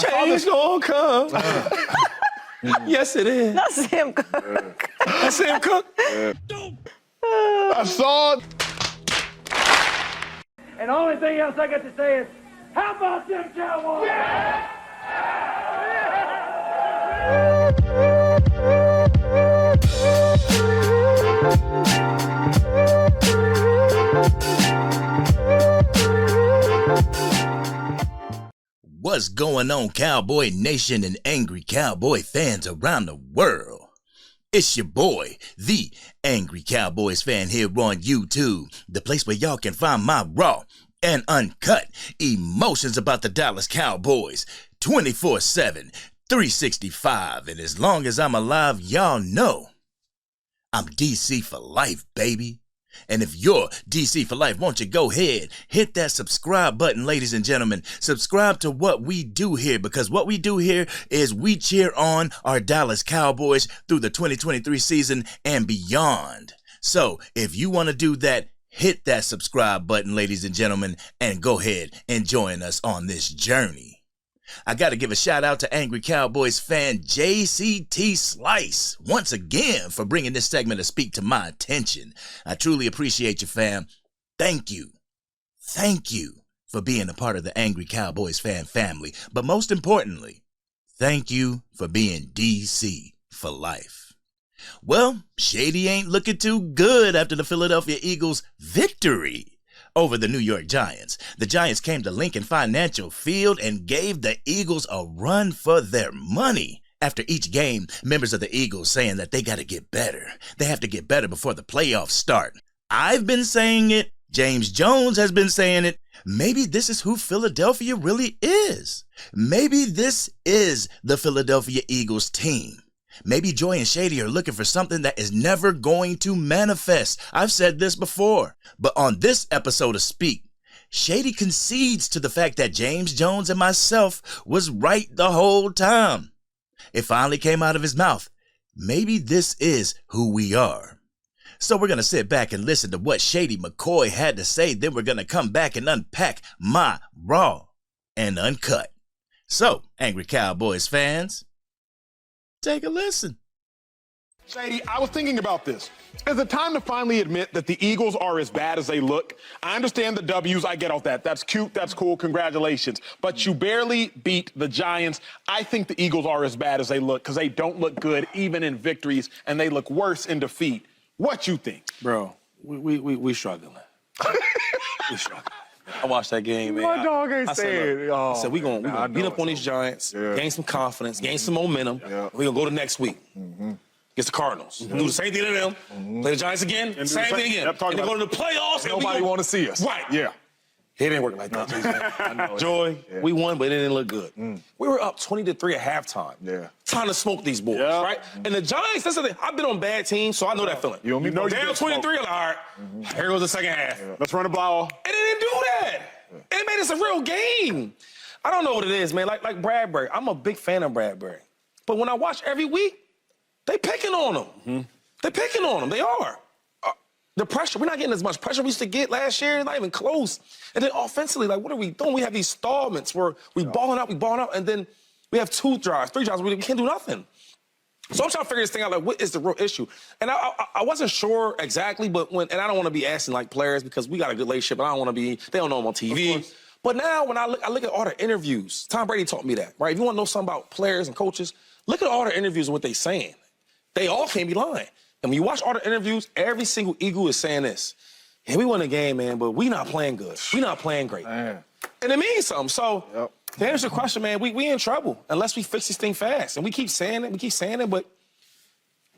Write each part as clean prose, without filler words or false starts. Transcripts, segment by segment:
Change gonna come. Yes, it is. That's Sam Cooke. That's Sam Cooke. I saw it. And the only thing else I got to say is, how about them Cowboys? What's going on, Cowboy Nation and Angry Cowboy fans around the world? It's your boy, the Angry Cowboys Fan, here on YouTube, the place where y'all can find my raw and uncut emotions about the Dallas Cowboys 24/7, 365, and as long as I'm alive, y'all know I'm DC for life, baby. And if you're DC for life, won't you go ahead, hit that subscribe button, ladies and gentlemen. Subscribe to what we do here, because what we do here is we cheer on our Dallas Cowboys through the 2023 season and beyond. So if you want to do that, hit that subscribe button, ladies and gentlemen, and go ahead and join us on this journey. I got to give a shout out to Angry Cowboys fan JCT Slice once again for bringing this segment to speak to my attention. I truly appreciate you, fam. Thank you. Thank you for being a part of the Angry Cowboys fan family. But most importantly, thank you for being DC for life. Well, Shady ain't looking too good after the Philadelphia Eagles' victory over the New York Giants. The Giants came to Lincoln Financial Field and gave the Eagles a run for their money. After each game, members of the Eagles saying that they got to get better. They have to get better before the playoffs start. I've been saying it. James Jones has been saying it. Maybe this is who Philadelphia really is. Maybe this is the Philadelphia Eagles team. Maybe Joy and Shady are looking for something that is never going to manifest. I've said this before, but on this episode of Speak, Shady concedes to the fact that James Jones and myself was right the whole time. It finally came out of his mouth. Maybe this is who we are. So we're going to sit back and listen to what Shady McCoy had to say. Then we're going to come back and unpack my raw and uncut. So, Angry Cowboys fans, take a listen. Shady, I was thinking about this. Is it time to finally admit that the Eagles are as bad as they look? I understand the W's. I get off that. That's cute. That's cool. Congratulations. But you barely beat the Giants. I think the Eagles are as bad as they look because they don't look good even in victories, and they look worse in defeat. What you think? Bro, we struggling. We struggling. I watched that game, man. My dog ain't I saying. I said, we gonna beat up on these Giants, gain some confidence, gain some momentum. We're gonna go to next week. Against the Cardinals. Do the same thing to them. Play the Giants again, And same thing again. And then go to the playoffs. Nobody want to see us. Right. Yeah. It didn't work like that. I know. Joy, we won, but it didn't look good. We were up 20-3 at halftime. Yeah. Trying to smoke these boys, right? And the Giants, that's the thing. I've been on bad teams, so I know that feeling. You know down 23, all right, here goes the second half. Let's run the ball. And they didn't do that. And it made us a real game. I don't know what it is, man. Like Bradbury, I'm a big fan of Bradbury. But when I watch every week, they picking on him. They picking on him. They are. The pressure, we're not getting as much pressure we used to get last year, not even close. And then offensively, like, what are we doing? We have these stallments where we balling out, and then we have 2 drives, 3 drives, we can't do nothing. So I'm trying to figure this thing out, like, what is the real issue? And I wasn't sure exactly, but and I don't want to be asking, like, players, because we got a good relationship, and I don't want to be, they don't know I'm on TV. But now when I look at all the interviews, Tom Brady taught me that, right? If you want to know something about players and coaches, look at all the interviews and what they saying. They all can't be lying. And when you watch all the interviews, every single Eagle is saying this. Yeah, we won the game, man, but we not playing good. We not playing great. Man. And it means something. So to answer your question, man, we in trouble unless we fix this thing fast. And we keep saying it, but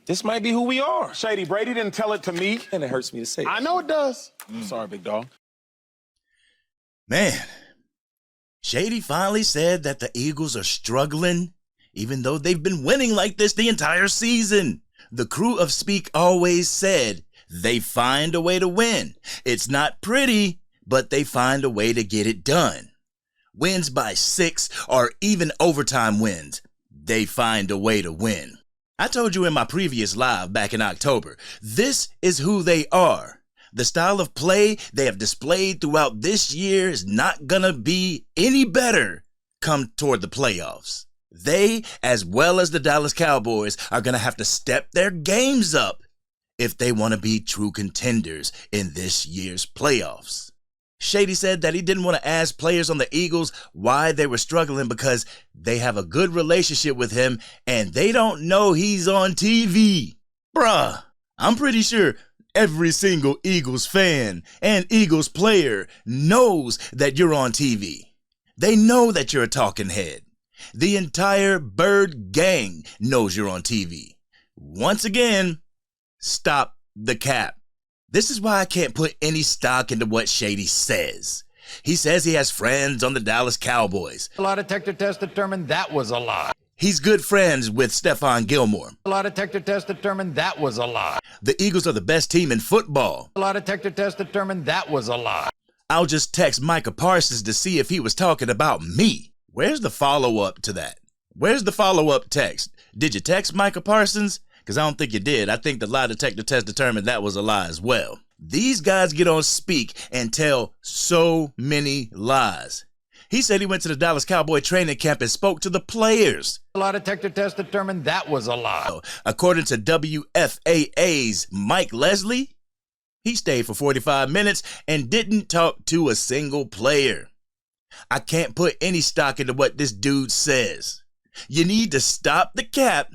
this might be who we are. Shady, Brady didn't tell it to me. And it hurts me to say it. I know it does. Sorry, big dog. Man, Shady finally said that the Eagles are struggling, even though they've been winning like this the entire season. The crew of Speak always said they find a way to win. It's not pretty, but they find a way to get it done. Wins by 6 or even overtime wins, they find a way to win. I told you in my previous live back in October, this is who they are. The style of play they have displayed throughout this year is not gonna be any better come toward the playoffs. They, as well as the Dallas Cowboys, are going to have to step their games up if they want to be true contenders in this year's playoffs. Shady said that he didn't want to ask players on the Eagles why they were struggling because they have a good relationship with him and they don't know he's on TV. Bruh, I'm pretty sure every single Eagles fan and Eagles player knows that you're on TV. They know that you're a talking head. The entire Bird gang knows you're on TV. Once again, stop the cap. This is why I can't put any stock into what Shady says. He says he has friends on the Dallas Cowboys. A lie detector test determined that was a lie. He's good friends with Stephon Gilmore. A lie detector test determined that was a lie. The Eagles are the best team in football. A lie detector test determined that was a lie. I'll just text Micah Parsons to see if he was talking about me. Where's the follow-up to that? Where's the follow-up text? Did you text Micah Parsons? Because I don't think you did. I think the lie detector test determined that was a lie as well. These guys get on Speak and tell so many lies. He said he went to the Dallas Cowboy training camp and spoke to the players. A lie detector test determined that was a lie. According to WFAA's Mike Leslie, he stayed for 45 minutes and didn't talk to a single player. I can't put any stock into what this dude says. You need to stop the cap,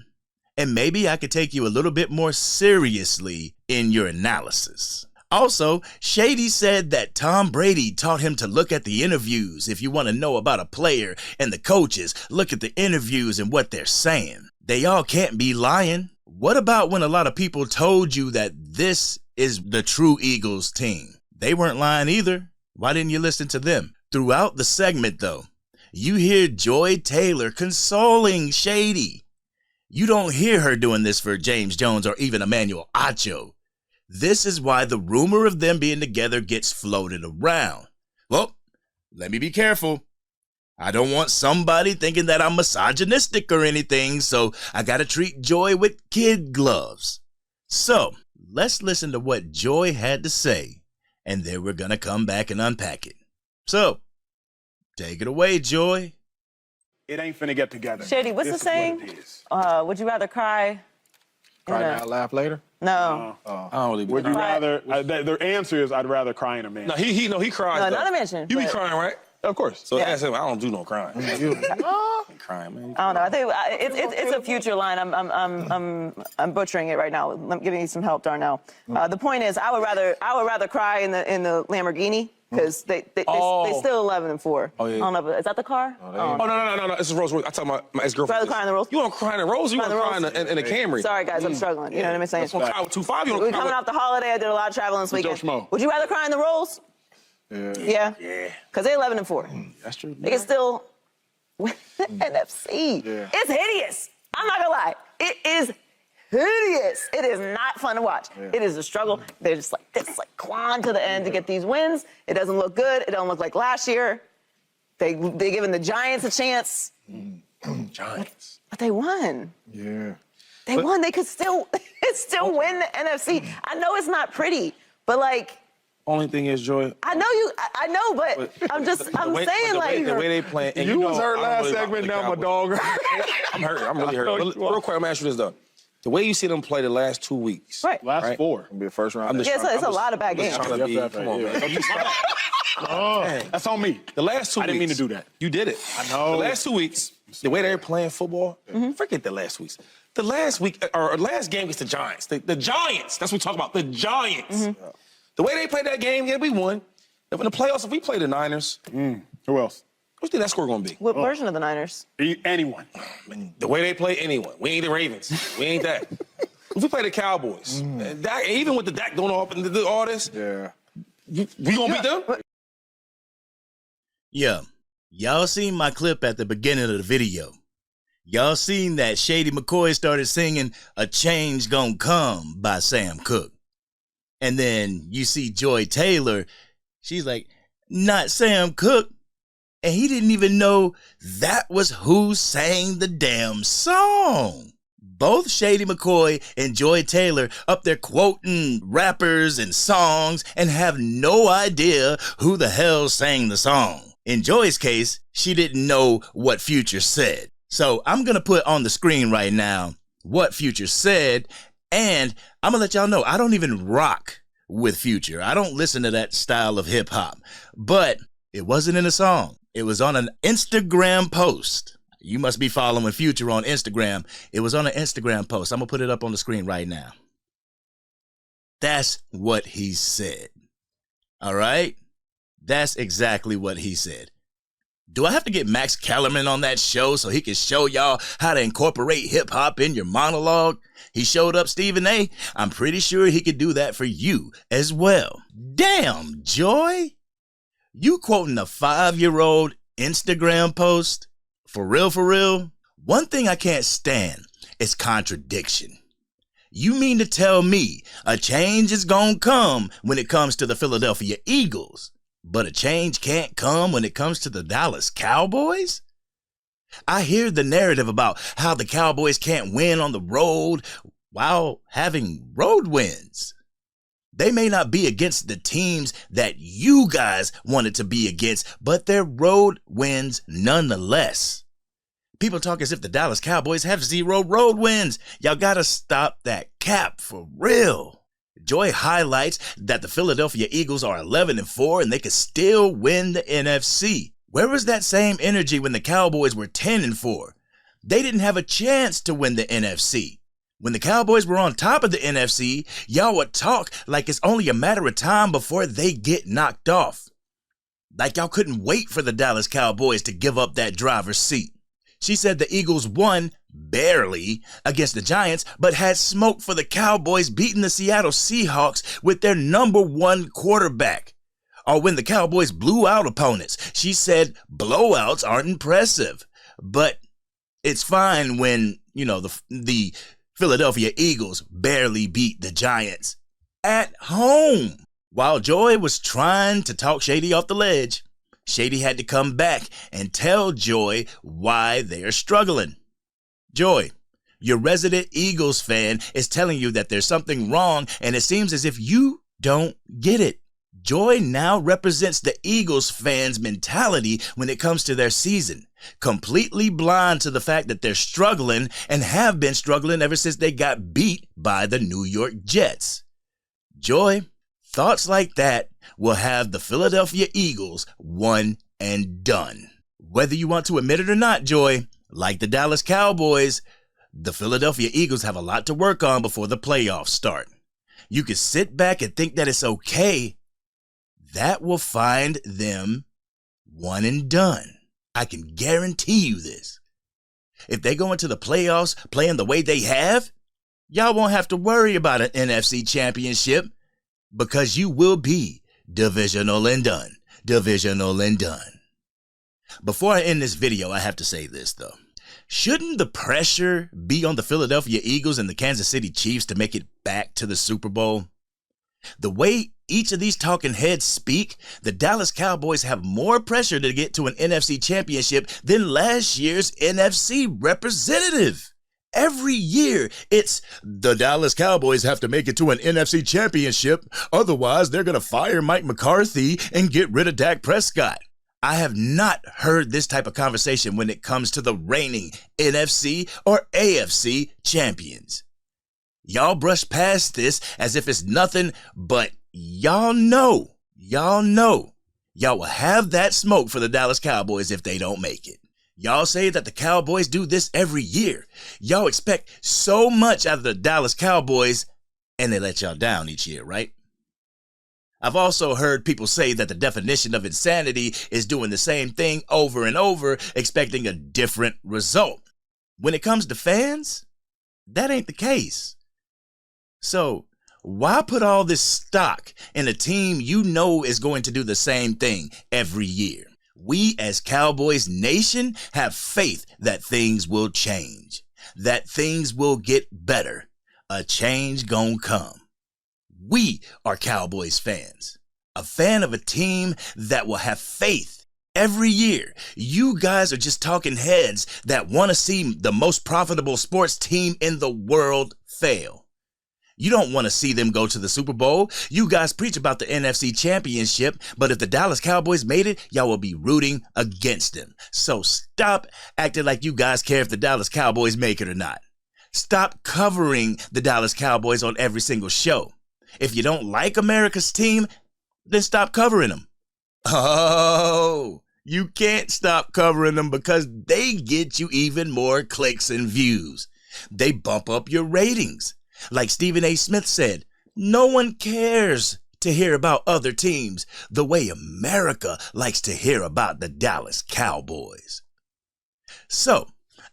and maybe I could take you a little bit more seriously in your analysis. Also, Shady said that Tom Brady taught him to look at the interviews. If you want to know about a player and the coaches, look at the interviews and what they're saying. They all can't be lying. What about when a lot of people told you that this is the true Eagles team? They weren't lying either. Why didn't you listen to them? Throughout the segment, though, you hear Joy Taylor consoling Shady. You don't hear her doing this for James Jones or even Emmanuel Acho. This is why the rumor of them being together gets floated around. Well, let me be careful. I don't want somebody thinking that I'm misogynistic or anything, so I gotta treat Joy with kid gloves. So, let's listen to what Joy had to say, and then we're gonna come back and unpack it. So, take it away, Joy. It ain't finna get together. Shady, what's This the is saying? what it is. Would you rather cry? Cry now, laugh later? No. I don't really Would you Cry. rather? The answer is I'd rather cry in a man. No, he cries. No, though. not a mention. You be but- crying, right? Of course. So Yeah. ask him. I don't do no crying. You. I'm crying, man. I don't know. I think it's a future line. I'm butchering it right now. I'm giving you some help, Darnell. The point is, I would rather cry in the Lamborghini because they still 11-4. Oh, yeah. I don't know. Is that the car? Oh, no. This is Rolls Royce. I talking about my ex-girlfriend. Rather cry in the Rolls? You want to cry in the Rolls? Or you Cry want in to the cry in a Camry? Sorry, guys, I'm struggling. You know what I'm saying? You want to cry with 2.5? You We're want to cry coming with... off the holiday. I did a lot of traveling this weekend. Joe Schmo. Would you rather cry in the Rolls? Yeah. Yeah. Because they're 11-4. That's true. They can still win the NFC. Yeah. It's hideous. I'm not gonna lie. It is hideous. It is not fun to watch. Yeah. It is a struggle. They're just like this, like clawing to the end to get these wins. It doesn't look good. It don't look like last year. They giving the Giants a chance, Giants. but they won. Yeah. They won. They could still win the NFC. I know it's not pretty, but like. Only thing is, Joy. I know, but I'm saying like the way they playing. And You was know, hurt I don't last really segment. like Now the my dog. I'm hurt. I'm really hurt. know But you are. real quick, I'm gonna ask you this though. The way you see them play the last 2 weeks. right. Last Right. 4. Gonna be a first round. I'm just Yeah, it's a lot of bad games. trying to be. Yeah. Come on, man. Yeah. Don't you stop. Oh, that's on me. The last 2 weeks. I didn't mean to do that. You did it. I know. The last 2 weeks, the way they're playing football, forget the last weeks. The last week, or last game was the Giants. The Giants, that's what we talk about, the Giants. The way they played that game, yeah, we won. In the playoffs, if we play the Niners, Who else? what do you think that score going to be? What version of the Niners? Anyone. The way they play anyone. We ain't the Ravens. We ain't that. If we play the Cowboys, Dak, even with the Dak doing all this, Yeah. we going to beat them? Yeah, y'all seen my clip at the beginning of the video. Y'all seen that Shady McCoy started singing A Change Gonna Come by Sam Cooke. And then you see Joy Taylor, she's like, not Sam Cooke. And he didn't even know that was who sang the damn song. Both Shady McCoy and Joy Taylor up there quoting rappers and songs and have no idea who the hell sang the song. In Joy's case, she didn't know what Future said. So I'm going to put on the screen right now what Future said, and I'm going to let y'all know I don't even rock with Future. I don't listen to that style of hip hop, but it wasn't in a song. It was on an Instagram post. You must be following Future on Instagram. It was on an Instagram post. I'm going to put it up on the screen right now. That's what he said. All right? That's exactly what he said. Do I have to get Max Kellerman on that show so he can show y'all how to incorporate hip hop in your monologue? He showed up, Stephen A. I'm pretty sure he could do that for you as well. Damn, Joy. You quoting a 5-year-old Instagram post? For real, for real? One thing I can't stand is contradiction. You mean to tell me a change is gonna come when it comes to the Philadelphia Eagles, but a change can't come when it comes to the Dallas Cowboys? I hear the narrative about how the Cowboys can't win on the road while having road wins. They may not be against the teams that you guys wanted to be against, but they're road wins nonetheless. People talk as if the Dallas Cowboys have 0 road wins. Y'all gotta stop that cap for real. Joy highlights that the Philadelphia Eagles are 11-4 and they could still win the NFC. Where was that same energy when the Cowboys were 10-4? They didn't have a chance to win the NFC. When the Cowboys were on top of the NFC, y'all would talk like it's only a matter of time before they get knocked off. Like y'all couldn't wait for the Dallas Cowboys to give up that driver's seat. She said the Eagles won, barely, against the Giants, but had smoke for the Cowboys beating the Seattle Seahawks with their #1 quarterback. Or when the Cowboys blew out opponents, she said blowouts aren't impressive. But it's fine when, the Philadelphia Eagles barely beat the Giants at home. While Joy was trying to talk Shady off the ledge, Shady had to come back and tell Joy why they're struggling. Joy, your resident Eagles fan is telling you that there's something wrong, and it seems as if you don't get it. Joy now represents the Eagles fans' mentality when it comes to their season, completely blind to the fact that they're struggling and have been struggling ever since they got beat by the New York Jets. Joy, thoughts like that will have the Philadelphia Eagles one and done. Whether you want to admit it or not, Joy, like the Dallas Cowboys, the Philadelphia Eagles have a lot to work on before the playoffs start. You can sit back and think that it's okay. That will find them one and done. I can guarantee you this. If they go into the playoffs playing the way they have, y'all won't have to worry about an NFC championship because you will be divisional and done. Divisional and done. Before I end this video, I have to say this, though. Shouldn't the pressure be on the Philadelphia Eagles and the Kansas City Chiefs to make it back to the Super Bowl? The way each of these talking heads speak, the Dallas Cowboys have more pressure to get to an NFC championship than last year's NFC representative. Every year, it's the Dallas Cowboys have to make it to an NFC championship, otherwise they're going to fire Mike McCarthy and get rid of Dak Prescott. I have not heard this type of conversation when it comes to the reigning NFC or AFC champions. Y'all brush past this as if it's nothing, but y'all know, y'all will have that smoke for the Dallas Cowboys if they don't make it. Y'all say that the Cowboys do this every year. Y'all expect so much out of the Dallas Cowboys, and they let y'all down each year, right? I've also heard people say that the definition of insanity is doing the same thing over and over, expecting a different result. When it comes to fans, that ain't the case. So, why put all this stock in a team you know is going to do the same thing every year? We as Cowboys Nation have faith that things will change, that things will get better. A change gonna come. We are Cowboys fans, a fan of a team that will have faith every year. You guys are just talking heads that want to see the most profitable sports team in the world fail. You don't want to see them go to the Super Bowl. You guys preach about the NFC Championship, but if the Dallas Cowboys made it, y'all will be rooting against them. So stop acting like you guys care if the Dallas Cowboys make it or not. Stop covering the Dallas Cowboys on every single show. If you don't like America's team, then stop covering them. Oh, you can't stop covering them because they get you even more clicks and views. They bump up your ratings. Like Stephen A. Smith said, no one cares to hear about other teams the way America likes to hear about the Dallas Cowboys. So,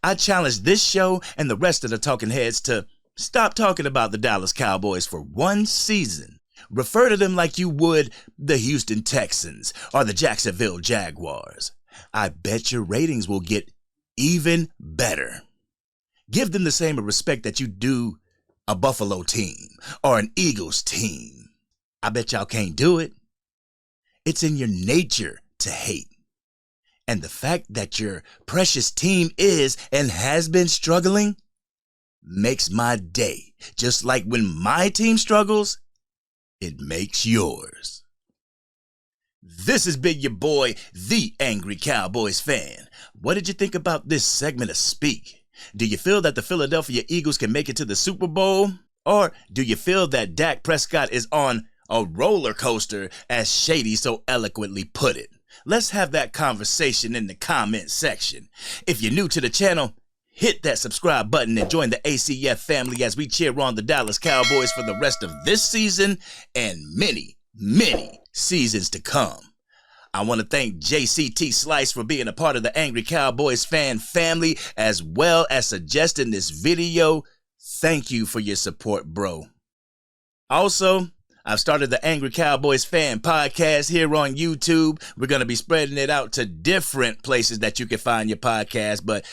I challenge this show and the rest of the talking heads to stop talking about the Dallas Cowboys for one season. Refer to them like you would the Houston Texans or the Jacksonville Jaguars. I bet your ratings will get even better. Give them the same respect that you do a Buffalo team or an Eagles team. I bet y'all can't do it. It's in your nature to hate. And the fact that your precious team is and has been struggling makes my day. Just like when my team struggles, it makes yours. This has been your boy, the Angry Cowboys Fan. What did you think about this segment of Speak? Do you feel that the Philadelphia Eagles can make it to the Super Bowl? Or do you feel that Dak Prescott is on a roller coaster, as Shady so eloquently put it? Let's have that conversation in the comment section. If you're new to the channel, hit that subscribe button and join the ACF family as we cheer on the Dallas Cowboys for the rest of this season and many, many seasons to come. I want to thank JCT Slice for being a part of the Angry Cowboys Fan family, as well as suggesting this video. Thank you for your support, bro. Also, I've started the Angry Cowboys Fan podcast here on YouTube. We're going to be spreading it out to different places that you can find your podcast, but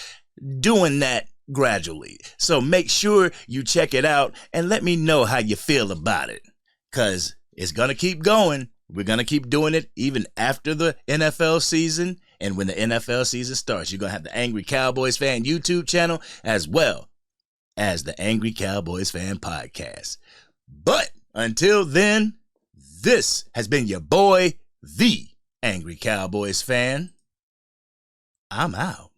doing that gradually. So make sure you check it out and let me know how you feel about it, because it's going to keep going. We're going to keep doing it even after the NFL season. And when the NFL season starts, you're going to have the Angry Cowboys Fan YouTube channel as well as the Angry Cowboys Fan podcast. But until then, this has been your boy, the Angry Cowboys Fan. I'm out.